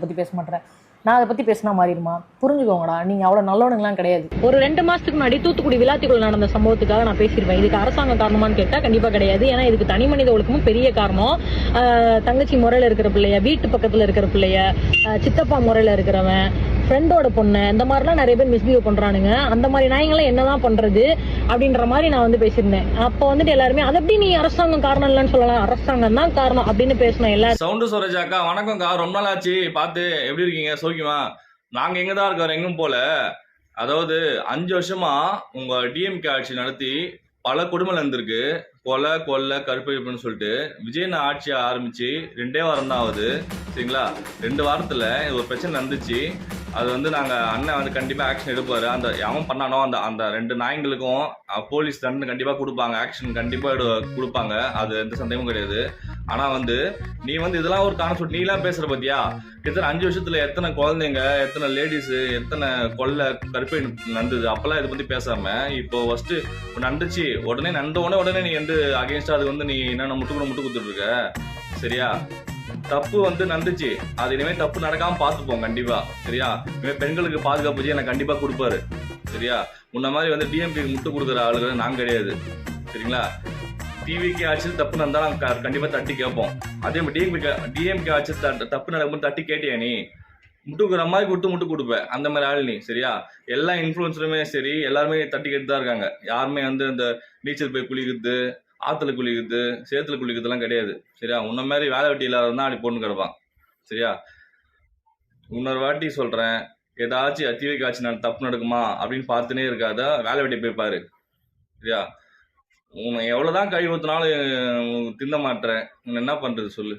பத்தி பேச மாட்டேன். நான் அதை பத்தி பேசினா மாறிடுமா? புரிஞ்சுக்கோங்கடா, நீங்க அவ்வளவு நல்லவனுங்களாம் கிடையாது. ஒரு 2 மாசத்துக்கு முன்னாடி தூத்துக்குடி விளாத்திக்குள்ள நடந்த சம்பவத்துக்காக நான் பேசியிருப்பேன். இதுக்கு அரசாங்கம் காரணமான்னு கேட்டா கண்டிப்பா கிடையாது. ஏன்னா இதுக்கு தனி மனித ஒழுக்கமும் பெரிய காரணம். தங்கச்சி முறையில இருக்கிற பிள்ளைய, வீட்டு பக்கத்துல இருக்கிற பிள்ளைய, சித்தப்பா முறையில இருக்கிறவன், ஃப்ரெண்டோட பொண்ணு, இந்த மாதிரிலாம் நிறைய பேர் மிஸ்பிஹேவ் பண்றானுங்க. அந்த மாதிரி நாயங்களாம் என்னதான் பண்றது அப்படின்ற மாதிரி நான் வந்து பேசியிருந்தேன். அப்போ வந்துட்டு எல்லாருமே அதை எப்படி நீ அரசாங்கம் காரணம் இல்லைன்னு சொல்லலாம், அரசாங்கம் தான் காரணம் அப்படின்னு பேசணும் எல்லாரும். சவுண்டு சுரேஜாக்கா வணக்கம்க்கா, ரொம்ப நாள் ஆச்சு பார்த்து. எப்படி இருக்கீங்க? சௌக்கியமா? நாங்க எங்க தான் இருக்கோம், எங்கும் போல. அதாவது 5 வருஷமா உங்க டிஎம்கே ஆட்சி நடத்தி பல குடும்பம் இருந்திருக்கு. கொலை கொள்ளை கருப்பழிப்புன்னு சொல்லிட்டு விஜயன் ஆட்சி ஆரம்பிச்சு 2 வாரம் தான் ஆகுது, சரிங்களா? 2 வாரத்துல ஒரு பிரச்சனை நடந்துச்சு. அது வந்து நாங்க அண்ணன் வந்து கண்டிப்பா ஆக்ஷன் எடுப்பாரு. அந்த அவன் பண்ணானோ அந்த அந்த 2 நாய்களுக்கும் போலீஸ் தண்டனை கண்டிப்பா கொடுப்பாங்க, ஆக்ஷன் கண்டிப்பா கொடுப்பாங்க, அது எந்த சந்தேகமும் கிடையாது. ஆனா வந்து நீ வந்து இதெல்லாம் ஒரு காரணம் சொல்லி நீ எல்லாம் பேசுற பத்தியா? கிட்டத்தட்ட 5 வருஷத்துல எத்தனை குழந்தைங்க, எத்தனை லேடிஸ், எத்தனை கொள்ளை கருப்பை நடந்தது, அப்பெல்லாம் இதை பத்தி பேசாம இப்போ ஃபர்ஸ்ட் நடந்துச்சு உடனே உடனே நீ வந்து அகேன்ஸ்டா அது வந்து நீ என்ன முட்டு கொடுத்துட்டு இருக்க, சரியா? தப்பு வந்து நடந்துச்சு, அது இனிமே தப்பு நடக்காம பாத்துப்போம் கண்டிப்பா, சரியா? இனிமே பெண்களுக்கு பாதுகாப்பு எனக்கு கண்டிப்பா கொடுப்பாரு, சரியா? முன்ன மாதிரி வந்து டிஎம்கே முட்டு கொடுக்குற ஆளுகள் நாங்க கிடையாது, சரிங்களா? டிவிக்கு ஆட்சியில் தப்பு நடந்தா நாங்க கண்டிப்பா தட்டி கேட்போம். அதே மாதிரி டிஎம்கே ஆட்சியில் தப்பு நடக்கும்போது தட்டி கேட்டியா? நீ முட்டுக்குற மாதிரி முட்டு கொடுப்பேன், அந்த மாதிரி ஆள் நீ, சரியா? எல்லா இன்ஃபுளுசருமே சரி, எல்லாருமே தட்டி கேட்டு தான் இருக்காங்க. யாருமே வந்து இந்த நீச்சல் போய் குளிக்கிறது, ஆத்துல குளிக்கிறது, சேத்துல குளிக்கிறதுலாம் கிடையாது, சரியா? உன்ன மாதிரி வேலை வெட்டி இல்லாதவன் தான் அப்படி பொண்ணு கிடப்பான், சரியா? இன்னொரு வாட்டி சொல்றேன், ஏதாச்சும் டிவிக்கு ஆட்சி தப்பு நடக்குமா அப்படின்னு பார்த்துனே இருக்காத, வேலை வெட்டி போய் பாரு, சரியா? உன்னை எவ்வளவுதான் கழுவி ஊத்தினாலும் தின்ன மாட்டேன், என்ன பண்றது சொல்லு?